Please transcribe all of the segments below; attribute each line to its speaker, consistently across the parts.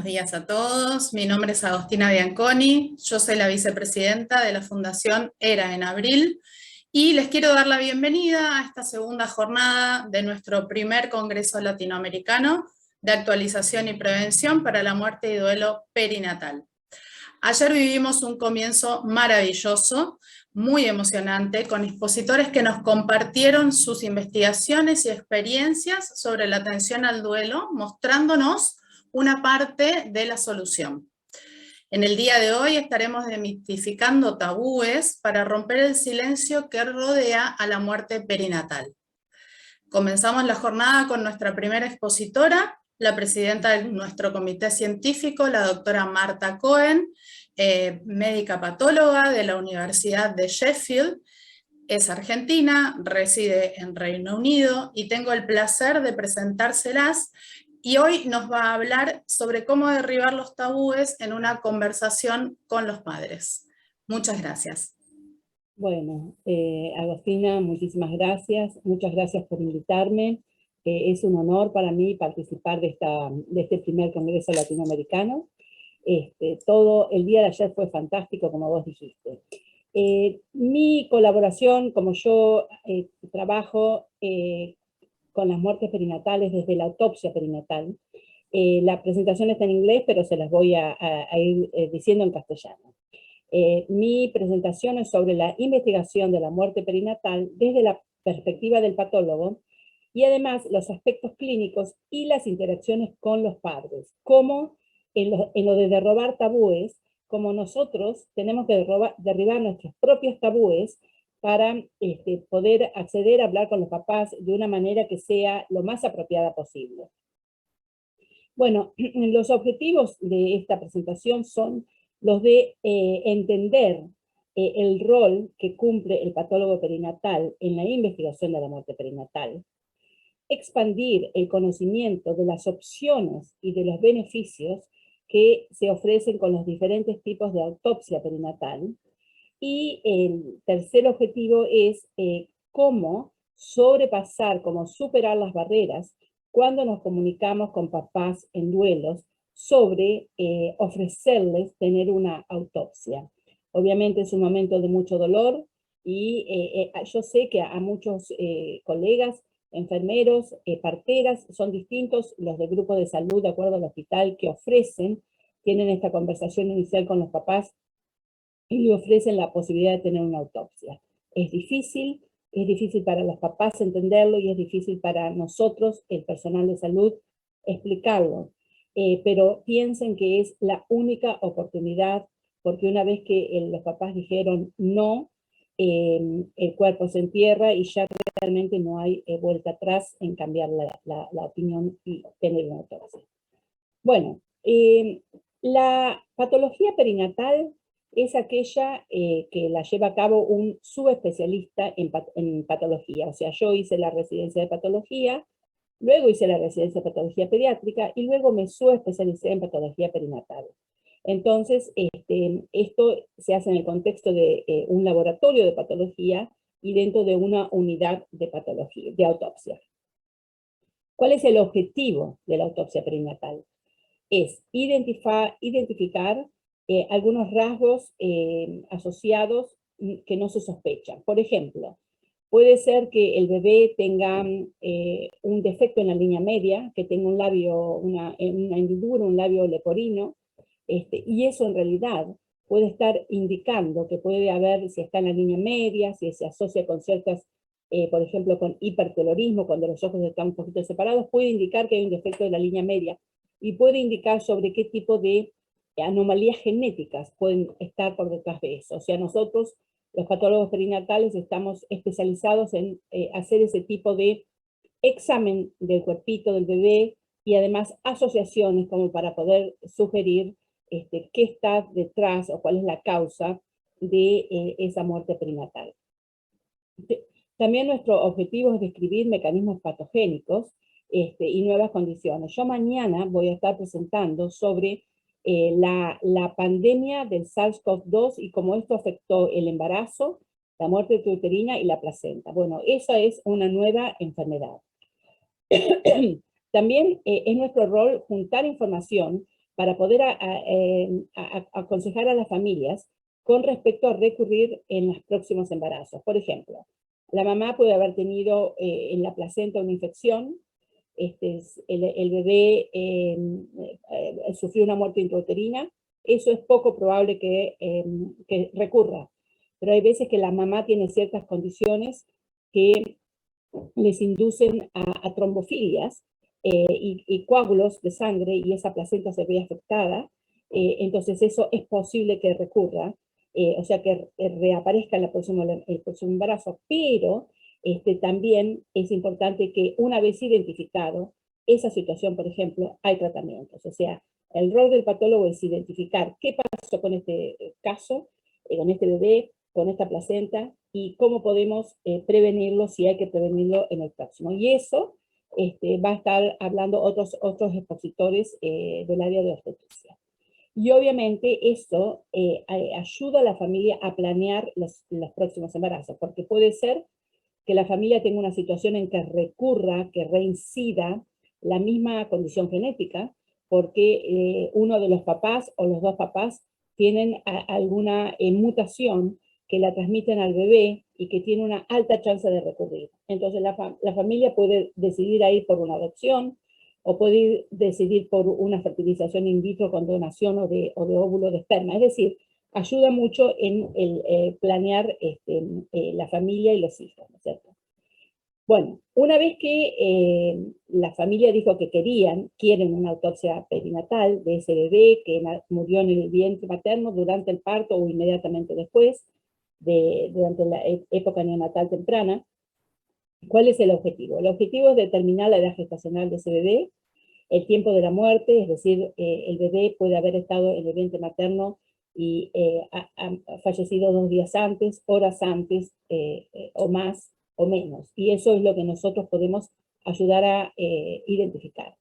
Speaker 1: días a todos. Mi nombre es Agostina Bianconi. Yo soy la vicepresidenta de la Fundación ERA en Abril y les quiero dar la bienvenida a esta segunda jornada de nuestro primer Congreso Latinoamericano de Actualización y Prevención para la Muerte y Duelo Perinatal. Ayer vivimos un comienzo maravilloso, muy emocionante, con expositores que nos compartieron sus investigaciones y experiencias sobre la atención al duelo, mostrándonos una parte de la solución. En el día de hoy estaremos desmitificando tabúes para romper el silencio que rodea a la muerte perinatal. Comenzamos la jornada con nuestra primera expositora, la presidenta de nuestro comité científico, la doctora Marta Cohen, médica patóloga de la Universidad de Sheffield. Es argentina, reside en Reino Unido y tengo el placer de presentárselas. Y hoy nos va a hablar sobre cómo derribar los tabúes en una conversación con los padres. Muchas gracias.
Speaker 2: Bueno, Agostina, muchísimas gracias. Muchas gracias por invitarme. Es un honor para mí participar de este primer Congreso Latinoamericano. Todo el día de ayer fue fantástico, como vos dijiste. Mi colaboración, como yo trabajo con las muertes perinatales desde la autopsia perinatal, la presentación está en inglés, pero se las voy a ir diciendo en castellano. Mi presentación es sobre la investigación de la muerte perinatal desde la perspectiva del patólogo y además los aspectos clínicos y las interacciones con los padres, como en lo de derribar tabúes, como nosotros tenemos que derribar nuestros propios tabúes para poder acceder a hablar con los papás de una manera que sea lo más apropiada posible. Bueno, los objetivos de esta presentación son los de entender el rol que cumple el patólogo perinatal en la investigación de la muerte perinatal, expandir el conocimiento de las opciones y de los beneficios que se ofrecen con los diferentes tipos de autopsia perinatal, y el tercer objetivo es cómo sobrepasar, cómo superar las barreras cuando nos comunicamos con papás en duelos sobre ofrecerles tener una autopsia. Obviamente es un momento de mucho dolor y yo sé que a muchos colegas, enfermeros, parteras, son distintos los del grupo de salud de acuerdo al hospital que tienen esta conversación inicial con los papás y le ofrecen la posibilidad de tener una autopsia. Es difícil para los papás entenderlo y es difícil para nosotros, el personal de salud, explicarlo. Pero piensen que es la única oportunidad, porque una vez que los papás dijeron no, el cuerpo se entierra y ya realmente no hay vuelta atrás en cambiar la opinión y tener una autopsia. Bueno, la patología perinatal es aquella que la lleva a cabo un subespecialista en patología. O sea, yo hice la residencia de patología, luego hice la residencia de patología pediátrica y luego me subespecialicé en patología perinatal. Entonces, esto se hace en el contexto de un laboratorio de patología y dentro de una unidad de patología, de autopsia. ¿Cuál es el objetivo de la autopsia perinatal? Es identificar algunos rasgos asociados que no se sospechan. Por ejemplo, puede ser que el bebé tenga un defecto en la línea media, que tenga un labio, una hendidura, un labio leporino, y eso en realidad puede estar indicando que puede haber, si está en la línea media, si se asocia con ciertas, por ejemplo, con hipertelorismo, cuando los ojos están un poquito separados, puede indicar que hay un defecto de la línea media y puede indicar sobre qué tipo de anomalías genéticas pueden estar por detrás de eso. O sea, nosotros, los patólogos perinatales, estamos especializados en hacer ese tipo de examen del cuerpito del bebé y además asociaciones como para poder sugerir qué está detrás o cuál es la causa de esa muerte perinatal. También nuestro objetivo es describir mecanismos patogénicos y nuevas condiciones. Yo mañana voy a estar presentando sobre la pandemia del SARS-CoV-2 y cómo esto afectó el embarazo, la muerte intrauterina y la placenta. Bueno, esa es una nueva enfermedad. También es nuestro rol juntar información para poder aconsejar a las familias con respecto a recurrir en los próximos embarazos. Por ejemplo, la mamá puede haber tenido en la placenta una infección, el bebé sufrió una muerte intrauterina, eso es poco probable que recurra. Pero hay veces que la mamá tiene ciertas condiciones que les inducen a trombofilias y coágulos de sangre, y esa placenta se ve afectada, entonces eso es posible que recurra, o sea que reaparezca en el próximo embarazo, pero también es importante que una vez identificado esa situación, por ejemplo, hay tratamientos. O sea, el rol del patólogo es identificar qué pasó con este caso, con este bebé, con esta placenta, y cómo podemos prevenirlo, si hay que prevenirlo en el próximo. Y eso va a estar hablando otros expositores del área de obstetricia. Y obviamente esto ayuda a la familia a planear los próximos embarazos, porque puede ser que la familia tenga una situación en que recurra, que reincida la misma condición genética, porque uno de los papás o los dos papás tienen alguna mutación que la transmiten al bebé y que tiene una alta chance de recurrir. Entonces la familia puede decidir ahí por una adopción, o puede decidir por una fertilización in vitro con donación o de óvulo de esperma. Es decir, ayuda mucho en planear la familia y los hijos, ¿no es cierto? Bueno, una vez que la familia dijo que quieren una autopsia perinatal de ese bebé que murió en el vientre materno durante el parto o inmediatamente después, durante la época neonatal temprana, ¿cuál es el objetivo? El objetivo es determinar la edad gestacional de ese bebé, el tiempo de la muerte, es decir, el bebé puede haber estado en el vientre materno y ha fallecido 2 días antes, horas antes, o más o menos. Y eso es lo que nosotros podemos ayudar a identificar.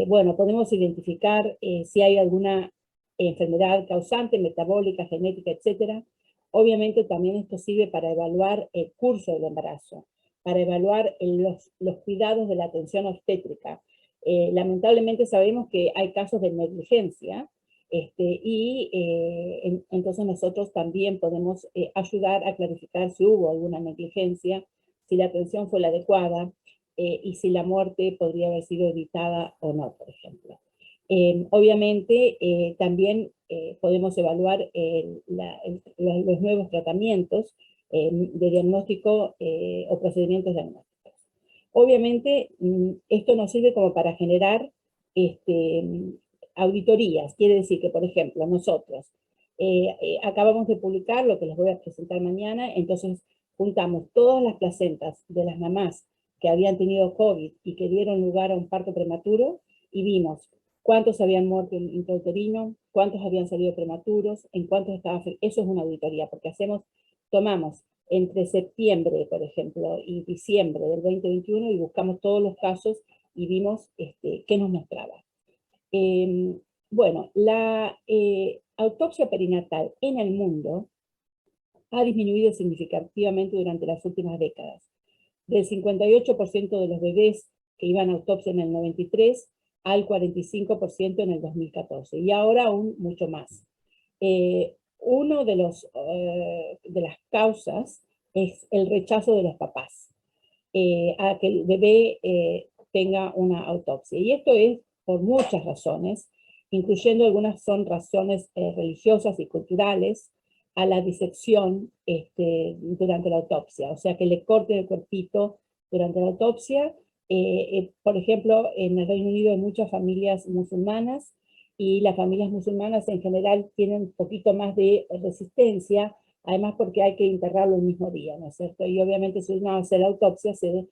Speaker 2: Bueno, podemos identificar si hay alguna enfermedad causante, metabólica, genética, etc. Obviamente también esto sirve para evaluar el curso del embarazo, para evaluar los cuidados de la atención obstétrica. Lamentablemente sabemos que hay casos de negligencia, entonces nosotros también podemos ayudar a clarificar si hubo alguna negligencia, si la atención fue la adecuada, y si la muerte podría haber sido evitada o no, por ejemplo. Obviamente también podemos evaluar los nuevos tratamientos de diagnóstico o procedimientos diagnósticos. Obviamente, esto nos sirve como para generar auditorías. Quiere decir que, por ejemplo, nosotros acabamos de publicar lo que les voy a presentar mañana, entonces juntamos todas las placentas de las mamás que habían tenido COVID y que dieron lugar a un parto prematuro, y vimos cuántos habían muerto intrauterino, cuántos habían salido prematuros, en cuántos estaban... Eso es una auditoría, porque tomamos entre septiembre, por ejemplo, y diciembre del 2021, y buscamos todos los casos y vimos qué nos mostraba. Bueno, la autopsia perinatal en el mundo ha disminuido significativamente durante las últimas décadas. Del 58% de los bebés que iban a autopsia en el 93 al 45% en el 2014, y ahora aún mucho más. Uno de las causas es el rechazo de los papás a que el bebé tenga una autopsia. Y esto es por muchas razones, incluyendo algunas son razones religiosas y culturales, a la disección durante la autopsia, o sea, que le corten el cuerpito durante la autopsia. Por ejemplo, en el Reino Unido hay muchas familias musulmanas, y las familias musulmanas en general tienen un poquito más de resistencia, además porque hay que enterrarlo el mismo día, ¿no es cierto? Y obviamente si uno hace la autopsia se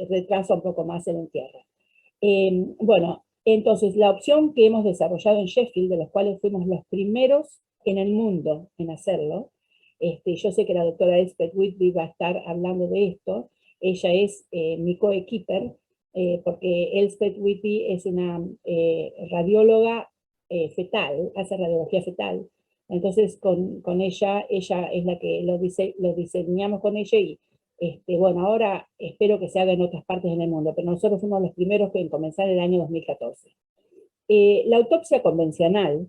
Speaker 2: retrasa un poco más el entierro. Bueno, entonces la opción que hemos desarrollado en Sheffield, de los cuales fuimos los primeros en el mundo en hacerlo, yo sé que la doctora Elspeth Whitby va a estar hablando de esto, ella es mi coequiper, porque Elspeth Whitby es una radióloga fetal, hace radiología fetal. Entonces con ella es la que lo diseñamos con ella, y bueno, ahora espero que se haga en otras partes del mundo, pero nosotros fuimos los primeros en comenzar el año 2014. La autopsia convencional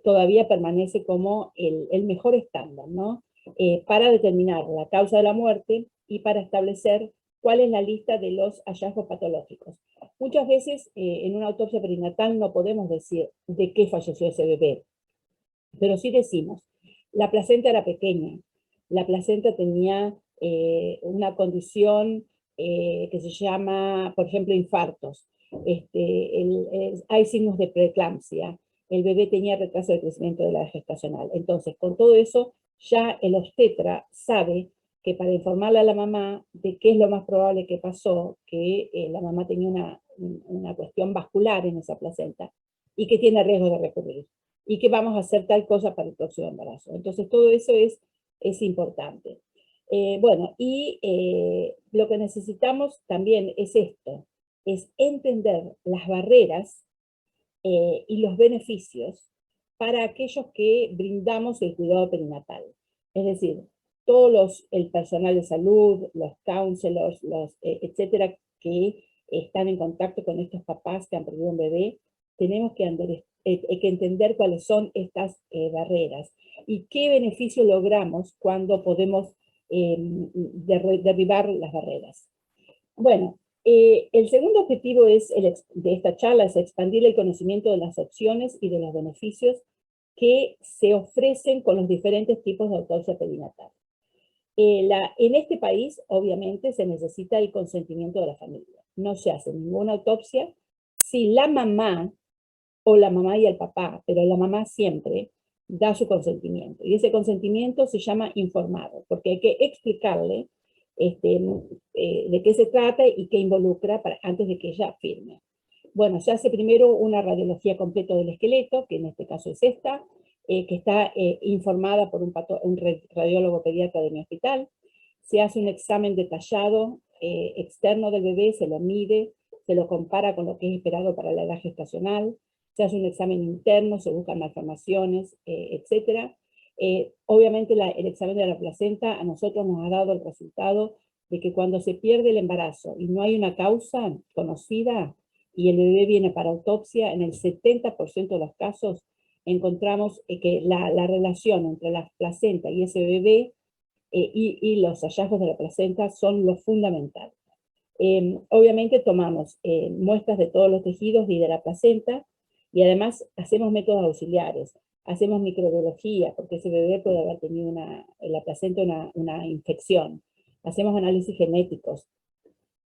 Speaker 2: todavía permanece como el mejor estándar, ¿no? Para determinar la causa de la muerte y para establecer cuál es la lista de los hallazgos patológicos. Muchas veces en una autopsia perinatal no podemos decir de qué falleció ese bebé, pero sí decimos, la placenta era pequeña, la placenta tenía una condición que se llama, por ejemplo, infartos, hay signos de preeclampsia, el bebé tenía retraso de crecimiento de la gestacional. Entonces, con todo eso, ya el obstetra sabe que para informarle a la mamá de qué es lo más probable que pasó, que la mamá tenía una cuestión vascular en esa placenta y que tiene riesgo de recurrir y que vamos a hacer tal cosa para el próximo embarazo. Entonces todo eso es importante. Bueno, y lo que necesitamos también es esto, es entender las barreras y los beneficios para aquellos que brindamos el cuidado perinatal. Es decir, el personal de salud, los counselors, etcétera, que están en contacto con estos papás que han perdido un bebé, tenemos que entender cuáles son estas barreras y qué beneficio logramos cuando podemos derribar las barreras. Bueno, el segundo objetivo de esta charla es expandir el conocimiento de las opciones y de los beneficios que se ofrecen con los diferentes tipos de autopsia perinatal. En este país, obviamente, se necesita el consentimiento de la familia. No se hace ninguna autopsia si la mamá, o la mamá y el papá, pero la mamá siempre da su consentimiento. Y ese consentimiento se llama informado, porque hay que explicarle de qué se trata y qué involucra antes de que ella firme. Bueno, se hace primero una radiología completa del esqueleto, que en este caso es esta, que está informada por un radiólogo pediatra de mi hospital. Se hace un examen detallado externo del bebé, se lo mide, se lo compara con lo que es esperado para la edad gestacional, se hace un examen interno, se buscan malformaciones, etc. Obviamente el examen de la placenta a nosotros nos ha dado el resultado de que cuando se pierde el embarazo y no hay una causa conocida y el bebé viene para autopsia, en el 70% de los casos encontramos que la relación entre la placenta y ese bebé y los hallazgos de la placenta son lo fundamental. Obviamente tomamos muestras de todos los tejidos y de la placenta, y además hacemos métodos auxiliares, hacemos microbiología, porque ese bebé puede haber tenido en la placenta una infección, hacemos análisis genéticos,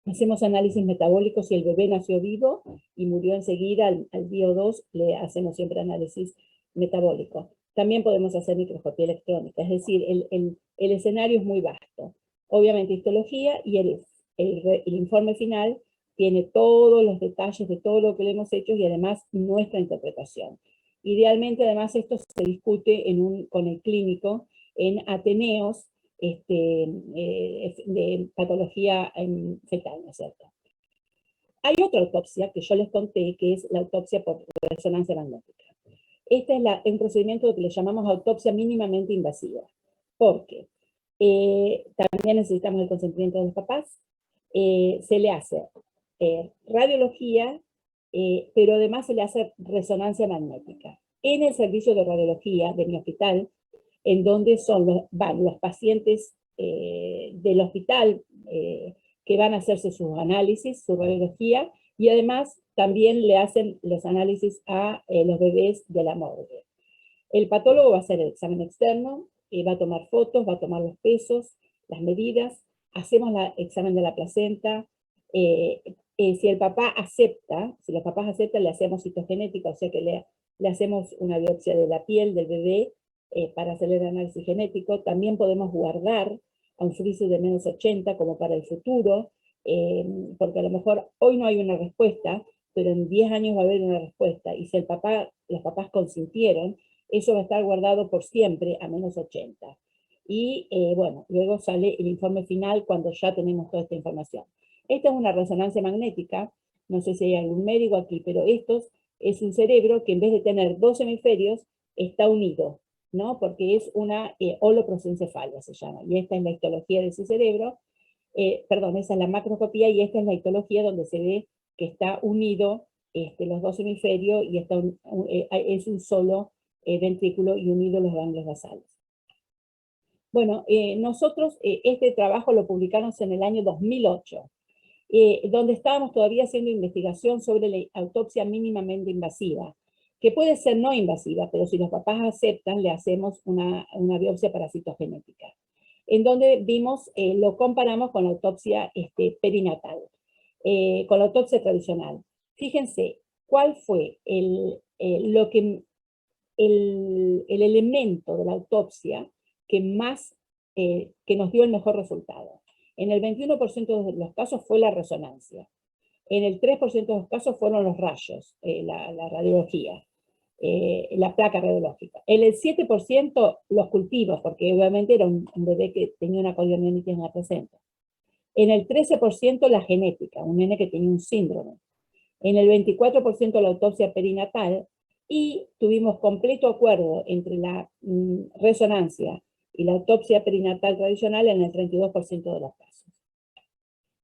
Speaker 2: hacemos análisis metabólicos. Si el bebé nació vivo y murió enseguida, al día o dos le hacemos siempre análisis metabólico. También podemos hacer microscopía electrónica, es decir, el escenario es muy vasto. Obviamente histología, y el informe final tiene todos los detalles de todo lo que le hemos hecho y además nuestra interpretación. Idealmente, además, esto se discute con el clínico en ateneos de patología fetal, ¿no es cierto? Hay otra autopsia que yo les conté, que es la autopsia por resonancia magnética. Este es un procedimiento que le llamamos autopsia mínimamente invasiva, porque también necesitamos el consentimiento de los papás. Se le hace radiología, pero además se le hace resonancia magnética. En el servicio de radiología de mi hospital, en donde van los pacientes del hospital que van a hacerse sus análisis, su radiología, y además también le hacen los análisis a los bebés de la morgue. El patólogo va a hacer el examen externo, va a tomar fotos, va a tomar los pesos, las medidas, hacemos el examen de la placenta. Si los papás aceptan, le hacemos citogenética, o sea que le hacemos una biopsia de la piel del bebé para hacer el análisis genético. También podemos guardar a un freezer de -80 como para el futuro, porque a lo mejor hoy no hay una respuesta, pero en 10 años va a haber una respuesta, y si los papás consintieron, eso va a estar guardado por siempre a -80. Y bueno, luego sale el informe final cuando ya tenemos toda esta información. Esta es una resonancia magnética, no sé si hay algún médico aquí, pero esto es un cerebro que en vez de tener dos hemisferios, está unido, ¿no? Porque es una holoprosencefalia, se llama, y esta es la histología de ese cerebro. Perdón, esa es la macroscopía, y esta es la histología donde se ve que está unido los dos hemisferios y está es un solo ventrículo y unido los ganglios basales. Bueno, nosotros este trabajo lo publicamos en el año 2008, donde estábamos todavía haciendo investigación sobre la autopsia mínimamente invasiva, que puede ser no invasiva, pero si los papás aceptan, le hacemos una biopsia parasitogenética, en donde vimos, lo comparamos con la autopsia perinatal, con la autopsia tradicional. Fíjense, ¿cuál fue el elemento de la autopsia que nos dio el mejor resultado? En el 21% de los casos fue la resonancia. En el 3% de los casos fueron los rayos, la radiología, la placa radiológica. En el 7% los cultivos, porque obviamente era un bebé que tenía una coliomyelitis en la placenta. En el 13% la genética, un nene que tenía un síndrome. En el 24% la autopsia perinatal, y tuvimos completo acuerdo entre la resonancia y la autopsia perinatal tradicional en el 32% de los casos.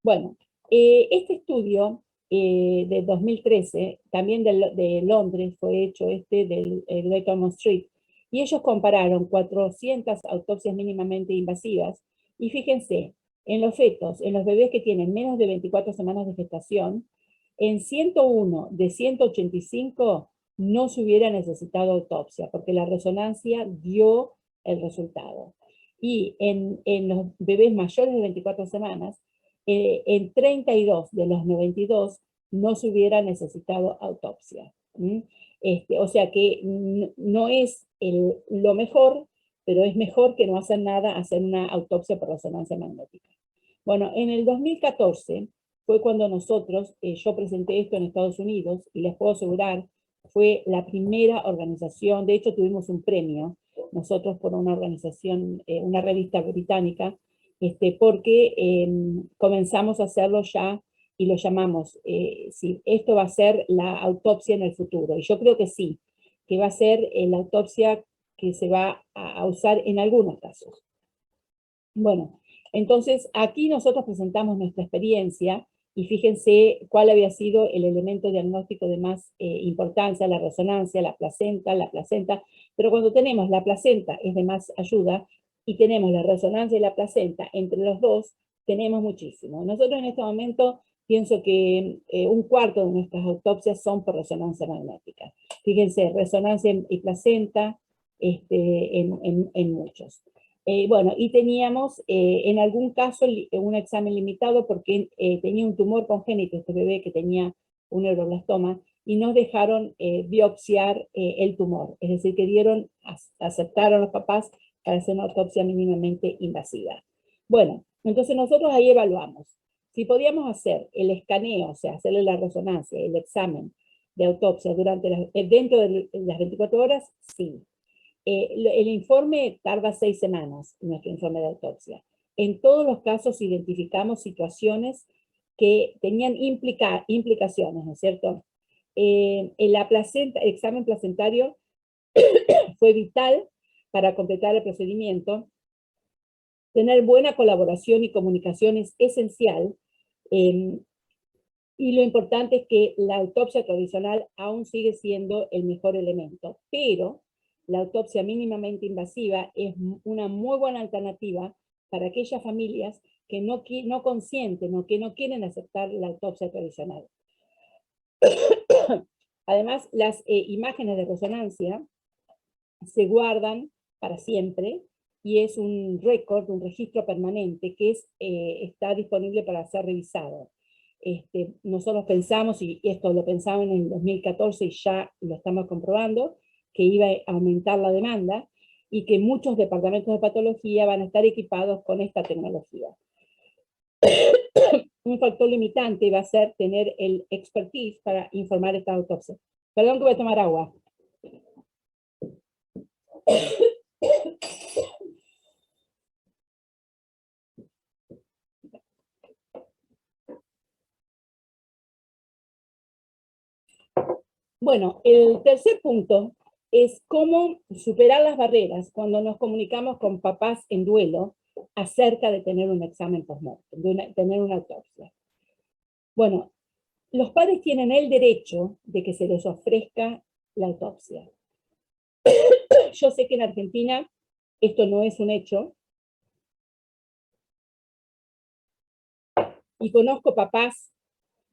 Speaker 2: Bueno, este estudio de 2013, también de Londres, fue hecho del Great Ormond Street, y ellos compararon 400 autopsias mínimamente invasivas, y fíjense, en los fetos, en los bebés que tienen menos de 24 semanas de gestación, en 101 de 185 no se hubiera necesitado autopsia, porque la resonancia dio el resultado. Y en los bebés mayores de 24 semanas, en 32 de los 92 no se hubiera necesitado autopsia. O sea que no es lo mejor, pero es mejor que no hacer nada, hacer una autopsia por resonancia magnética. Bueno, en el 2014 fue cuando nosotros, yo presenté esto en Estados Unidos, y les puedo asegurar, fue la primera organización, de hecho tuvimos un premio, nosotros por una organización, una revista británica, porque comenzamos a hacerlo ya, y lo llamamos, si esto va a ser la autopsia en el futuro, y yo creo que sí, que va a ser la autopsia que se va a usar en algunos casos. Bueno, entonces aquí nosotros presentamos nuestra experiencia, y fíjense cuál había sido el elemento diagnóstico de más importancia, la resonancia, la placenta, pero cuando tenemos la placenta es de más ayuda, y tenemos la resonancia y la placenta, entre los dos tenemos muchísimo. Nosotros en este momento pienso que un cuarto de nuestras autopsias son por resonancia magnética. Fíjense, resonancia y placenta en muchos. Bueno, y teníamos en algún caso un examen limitado porque tenía un tumor congénito este bebé que tenía un neuroblastoma, y nos dejaron biopsiar el tumor, es decir, que aceptaron los papás para hacer una autopsia mínimamente invasiva. Bueno, entonces nosotros ahí evaluamos si podíamos hacer el escaneo, o sea, hacerle la resonancia, el examen de autopsia dentro de las 24 horas, sí. El informe tarda 6 semanas, nuestro informe de autopsia. En todos los casos identificamos situaciones que tenían implicaciones, ¿no es cierto? En la placenta, el examen placentario fue vital para completar el procedimiento. Tener buena colaboración y comunicación es esencial, y lo importante es que la autopsia tradicional aún sigue siendo el mejor elemento, pero la autopsia mínimamente invasiva es una muy buena alternativa para aquellas familias que no consienten o que no quieren aceptar la autopsia tradicional. Además, las imágenes de resonancia se guardan para siempre, y es un récord, un registro permanente que está disponible para ser revisado. Nosotros pensamos, y esto lo pensamos en el 2014 y ya lo estamos comprobando, que iba a aumentar la demanda y que muchos departamentos de patología van a estar equipados con esta tecnología. Un factor limitante va a ser tener el expertise para informar esta autopsia. Perdón que voy a tomar agua. Bueno, el tercer punto es cómo superar las barreras cuando nos comunicamos con papás en duelo acerca de tener un examen post-mortem, de tener una autopsia. Bueno, los padres tienen el derecho de que se les ofrezca la autopsia. Yo sé que en Argentina esto no es un hecho, y conozco papás,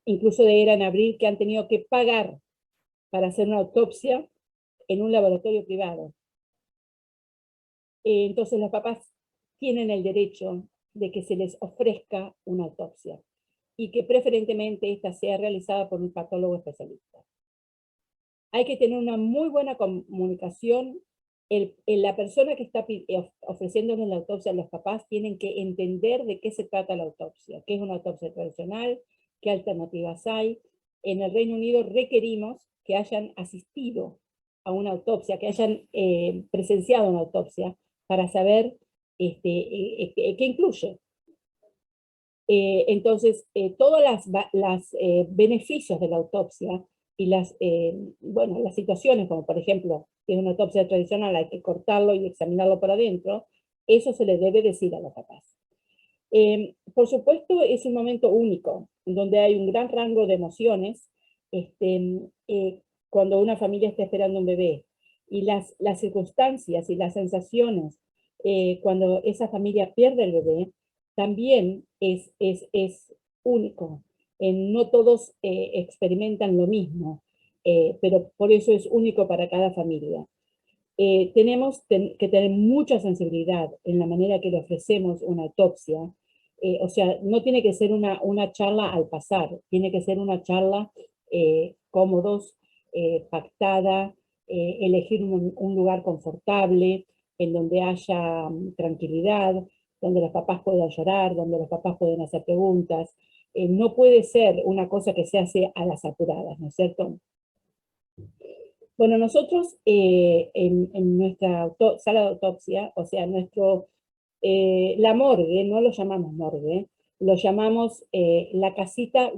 Speaker 2: incluso de Era en Abril, que han tenido que pagar para hacer una autopsia en un laboratorio privado. Entonces los papás tienen el derecho de que se les ofrezca una autopsia y que preferentemente esta sea realizada por un patólogo especialista. Hay que tener una muy buena comunicación. La persona que está ofreciéndoles la autopsia a los papás tienen que entender de qué se trata la autopsia, qué es una autopsia tradicional, qué alternativas hay. En el Reino Unido requerimos que hayan asistido a una autopsia, que hayan presenciado una autopsia para saber qué incluye. Entonces, todos los beneficios de la autopsia y las situaciones, como por ejemplo, que es una autopsia tradicional, hay que cortarlo y examinarlo por adentro, eso se le debe decir a los papás. Por supuesto, es un momento único, donde hay un gran rango de emociones, cuando una familia está esperando un bebé, y las circunstancias y las sensaciones cuando esa familia pierde el bebé, también es único. No todos experimentan lo mismo, pero por eso es único para cada familia. Tenemos que tener mucha sensibilidad en la manera que le ofrecemos una autopsia. O sea, no tiene que ser una charla al pasar, tiene que ser una charla cómodos, pactada, elegir un lugar confortable, en donde haya tranquilidad, donde los papás puedan llorar, donde los papás pueden hacer preguntas. No puede ser una cosa que se hace a las apuradas, ¿no es cierto? Bueno, nosotros en nuestra sala de autopsia, o sea, la morgue, no lo llamamos morgue, lo llamamos la casita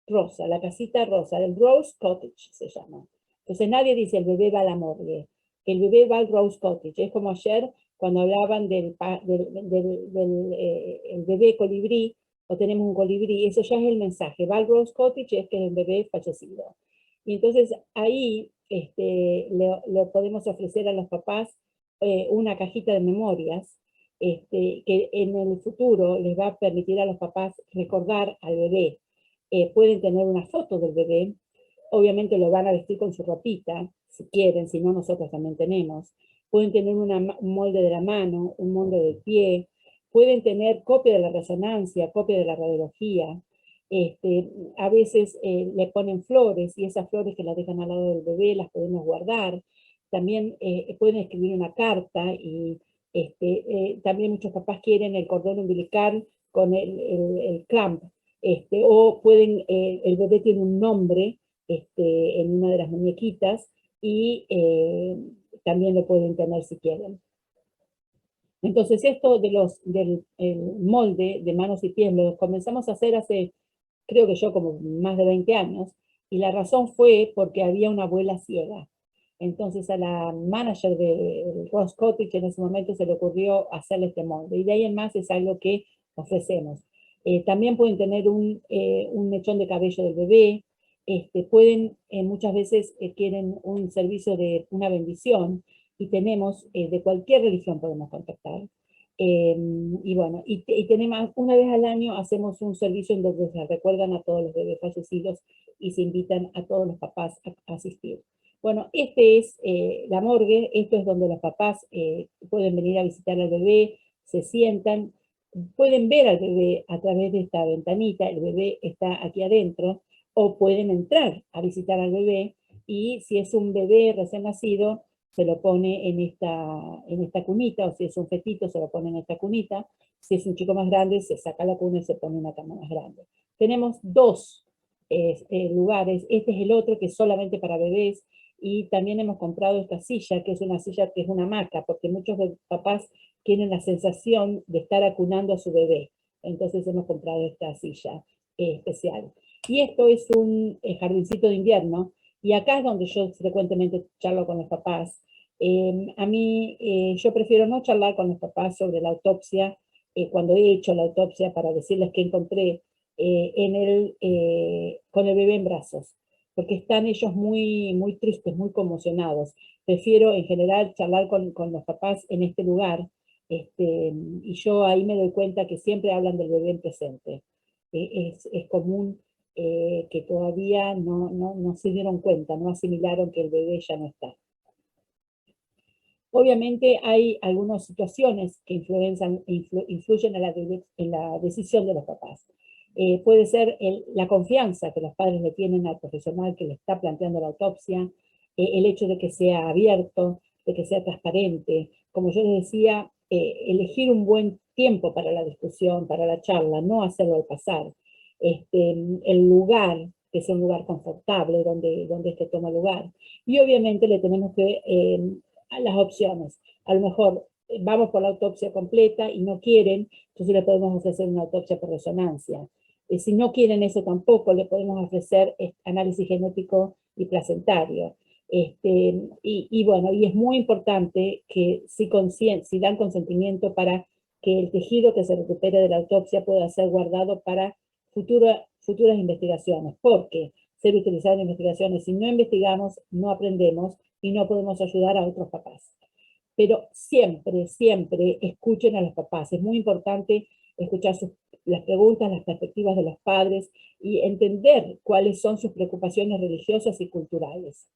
Speaker 2: rosa, la casita rosa, el Rose Cottage se llama. Entonces nadie dice el bebé va a la morgue, el bebé va al Rose Cottage. Es como ayer cuando hablaban del el bebé colibrí, o tenemos un colibrí, eso ya es el mensaje, va al Rose Cottage, es que es el bebé fallecido. Y entonces ahí le podemos ofrecer a los papás una cajita de memorias que en el futuro les va a permitir a los papás recordar al bebé. Pueden tener una foto del bebé, obviamente lo van a vestir con su ropita, si quieren, si no nosotros también tenemos. Pueden tener un molde de la mano, un molde del pie, pueden tener copia de la resonancia, copia de la radiología. A veces le ponen flores y esas flores que las dejan al lado del bebé las podemos guardar. También pueden escribir una carta y también muchos papás quieren el cordón umbilical con el clamp. O pueden, el bebé tiene un nombre en una de las muñequitas y también lo pueden tener si quieren. Entonces esto del molde de manos y pies lo comenzamos a hacer hace, creo que yo, como más de 20 años, y la razón fue porque había una abuela ciega. Entonces a la manager de Rose Cottage en ese momento se le ocurrió hacerle este molde, y de ahí en más es algo que ofrecemos. También pueden tener un mechón de cabello del bebé, pueden, muchas veces quieren un servicio de una bendición, y tenemos, de cualquier religión podemos contactar. Y bueno, y tenemos, una vez al año hacemos un servicio en donde se recuerdan a todos los bebés fallecidos y se invitan a todos los papás a asistir. Bueno, este es la morgue, esto es donde los papás pueden venir a visitar al bebé, se sientan, pueden ver al bebé a través de esta ventanita, el bebé está aquí adentro, o pueden entrar a visitar al bebé, y si es un bebé recién nacido, se lo pone en esta cunita, o si es un fetito, se lo pone en esta cunita. Si es un chico más grande, se saca la cuna y se pone una cama más grande. Tenemos dos lugares, este es el otro que es solamente para bebés, y también hemos comprado esta silla, que es una silla que es una hamaca, porque muchos papás tienen la sensación de estar acunando a su bebé. Entonces hemos comprado esta silla especial. Y esto es un jardincito de invierno, y acá es donde yo frecuentemente charlo con los papás. A mí, yo prefiero no charlar con los papás sobre la autopsia cuando he hecho la autopsia para decirles qué encontré, con el bebé en brazos, porque están ellos muy tristes, muy conmocionados. Prefiero en general charlar con los papás en este lugar, y yo ahí me doy cuenta que siempre hablan del bebé en presente. Es común que todavía no se dieron cuenta, no asimilaron que el bebé ya no está. Obviamente hay algunas situaciones que influyen en la decisión de los papás. Puede ser la confianza que los padres le tienen al profesional que le está planteando la autopsia, el hecho de que sea abierto, de que sea transparente. Como yo les decía, elegir un buen tiempo para la discusión, para la charla, no hacerlo al pasar. El lugar, que sea un lugar confortable donde esto toma lugar. Y obviamente le tenemos que a las opciones. A lo mejor vamos por la autopsia completa y no quieren, entonces le podemos ofrecer una autopsia por resonancia. Si no quieren eso tampoco, le podemos ofrecer análisis genético y placentario. Bueno, y es muy importante que si dan consentimiento para que el tejido que se recupere de la autopsia pueda ser guardado para futuras investigaciones, porque ser utilizado en investigaciones, si no investigamos, no aprendemos y no podemos ayudar a otros papás. Pero siempre, siempre escuchen a los papás. Es muy importante escuchar las preguntas, las perspectivas de los padres y entender cuáles son sus preocupaciones religiosas y culturales.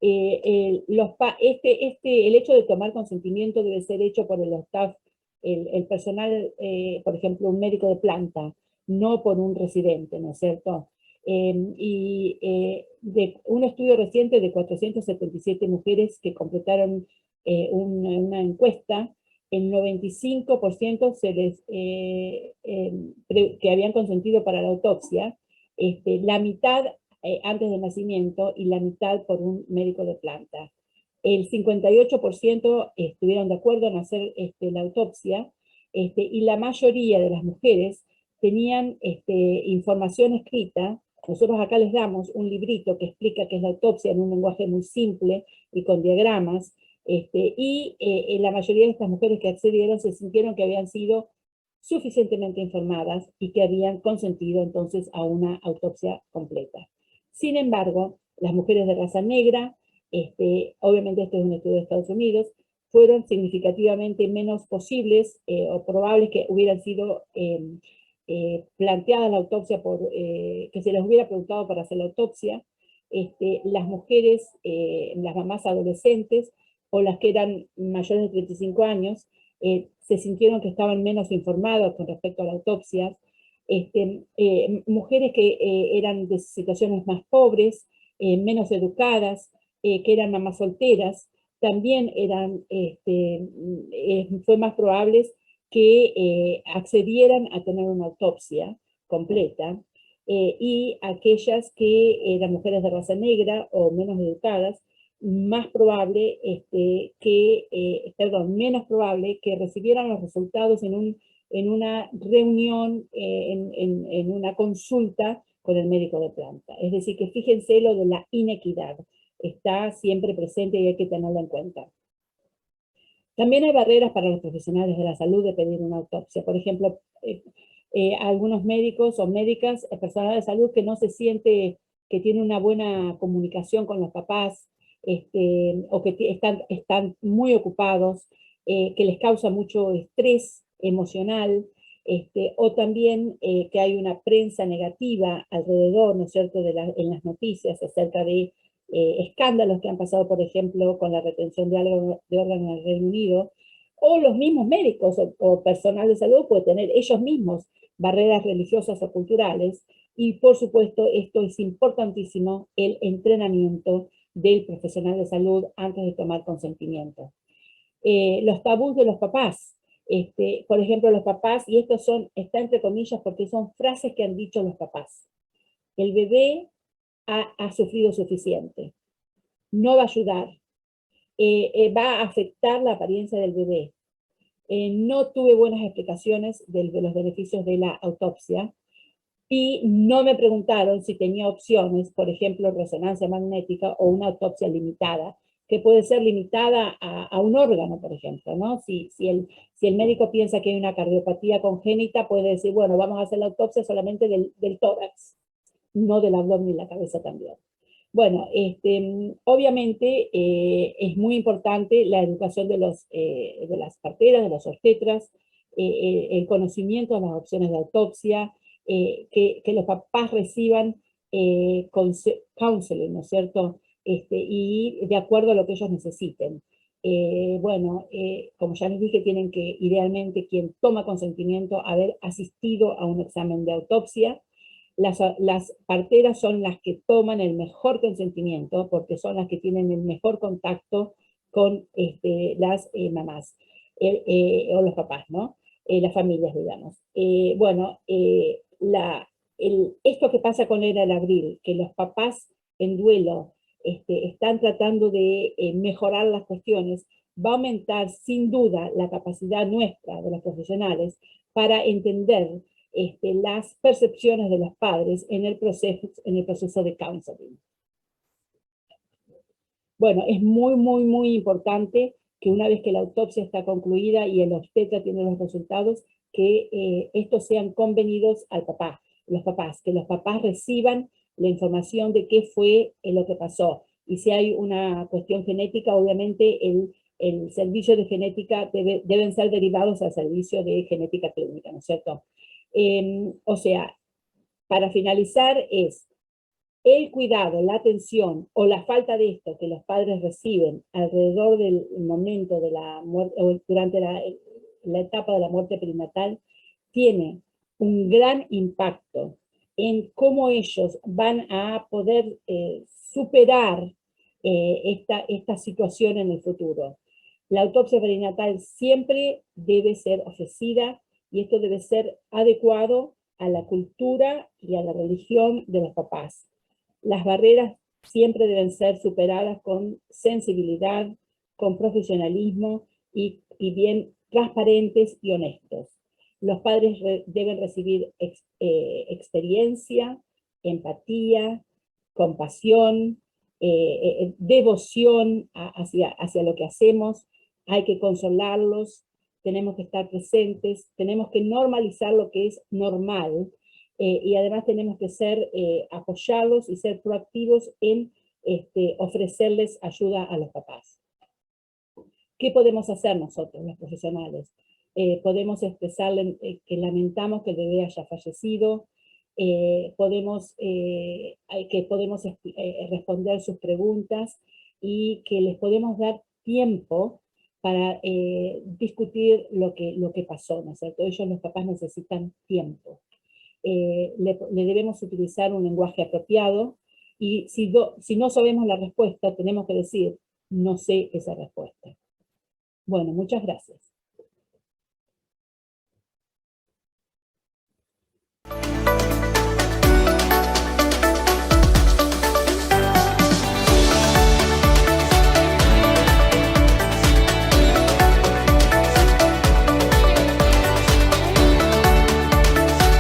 Speaker 2: El hecho de tomar consentimiento debe ser hecho por el staff, el personal, por ejemplo, un médico de planta, no por un residente, ¿no es cierto? De un estudio reciente de 477 mujeres que completaron una encuesta, el 95% que habían consentido para la autopsia, la mitad antes del nacimiento y la mitad por un médico de planta. El 58% estuvieron de acuerdo en hacer la autopsia, y la mayoría de las mujeres tenían información escrita. Nosotros acá les damos un librito que explica qué es la autopsia en un lenguaje muy simple y con diagramas, la mayoría de estas mujeres que accedieron se sintieron que habían sido suficientemente informadas y que habían consentido entonces a una autopsia completa. Sin embargo, las mujeres de raza negra, obviamente esto es un estudio de Estados Unidos, fueron significativamente menos posibles o probables que hubieran sido planteada la autopsia, que se les hubiera preguntado para hacer la autopsia. Las mujeres, las mamás adolescentes o las que eran mayores de 35 años, se sintieron que estaban menos informados con respecto a la autopsia. Mujeres que eran de situaciones más pobres, menos educadas, que eran mamás solteras, también fue más probable que accedieran a tener una autopsia completa, y aquellas que eran mujeres de raza negra o menos educadas, menos probable que recibieran los resultados en una reunión, en una consulta con el médico de planta. Es decir, que fíjense lo de la inequidad. Está siempre presente y hay que tenerlo en cuenta. También hay barreras para los profesionales de la salud de pedir una autopsia. Por ejemplo, algunos médicos o médicas, personal de salud que no se siente que tiene una buena comunicación con los papás, o que están muy ocupados, que les causa mucho estrés emocional, o también que hay una prensa negativa alrededor, ¿no es cierto?, en las noticias acerca de escándalos que han pasado, por ejemplo, con la retención de órganos en el Reino Unido, o los mismos médicos o personal de salud pueden tener ellos mismos barreras religiosas o culturales, y por supuesto esto es importantísimo, el entrenamiento del profesional de salud antes de tomar consentimiento. Los tabús de los papás, por ejemplo, los papás, y esto está entre comillas porque son frases que han dicho los papás: el bebé ha sufrido suficiente, no va a ayudar, va a afectar la apariencia del bebé, no tuve buenas explicaciones de los beneficios de la autopsia, y no me preguntaron si tenía opciones, por ejemplo, resonancia magnética o una autopsia limitada, que puede ser limitada a un órgano, por ejemplo, ¿no? Si el médico piensa que hay una cardiopatía congénita, puede decir, bueno, vamos a hacer la autopsia solamente del tórax, no del abdomen y la cabeza también. Bueno, obviamente es muy importante la educación de las parteras, de los obstetras, el conocimiento de las opciones de autopsia, que los papás reciban counseling, ¿no es cierto? Y de acuerdo a lo que ellos necesiten. Como ya les dije, tienen que, idealmente, quien toma consentimiento, haber asistido a un examen de autopsia. Las parteras son las que toman el mejor consentimiento, porque son las que tienen el mejor contacto con las mamás, o los papás, ¿no? Las familias, digamos. Esto que pasa con Era el Abril, que los papás en duelo están tratando de mejorar las cuestiones, va a aumentar sin duda la capacidad nuestra, de los profesionales, para entender las percepciones de los padres en el proceso de counseling. Bueno, es muy, muy, muy importante que una vez que la autopsia está concluida y el obstetra tiene los resultados, que estos sean convenidos al papá, que los papás reciban la información de qué fue lo que pasó. Y si hay una cuestión genética, obviamente el servicio de genética deben ser derivados al servicio de genética clínica, ¿no es cierto? O sea, para finalizar es el cuidado, la atención o la falta de esto que los padres reciben alrededor del momento de la muerte, o durante la etapa de la muerte perinatal, tiene un gran impacto en cómo ellos van a poder superar esta situación en el futuro. La autopsia perinatal siempre debe ser ofrecida, y esto debe ser adecuado a la cultura y a la religión de los papás. Las barreras siempre deben ser superadas con sensibilidad, con profesionalismo y bien transparentes y honestos. Los padres deben recibir experiencia, empatía, compasión, devoción hacia lo que hacemos. Hay que consolarlos, tenemos que estar presentes, tenemos que normalizar lo que es normal, y además tenemos que apoyarlos y ser proactivos en ofrecerles ayuda a los papás. ¿Qué podemos hacer nosotros, los profesionales? Podemos expresarle que lamentamos que el bebé haya fallecido, podemos responder sus preguntas, y que les podemos dar tiempo para discutir lo que pasó, ¿no es cierto? Ellos, los papás, necesitan tiempo. Le debemos utilizar un lenguaje apropiado, y si no sabemos la respuesta, tenemos que decir, no sé esa respuesta. Bueno, muchas gracias.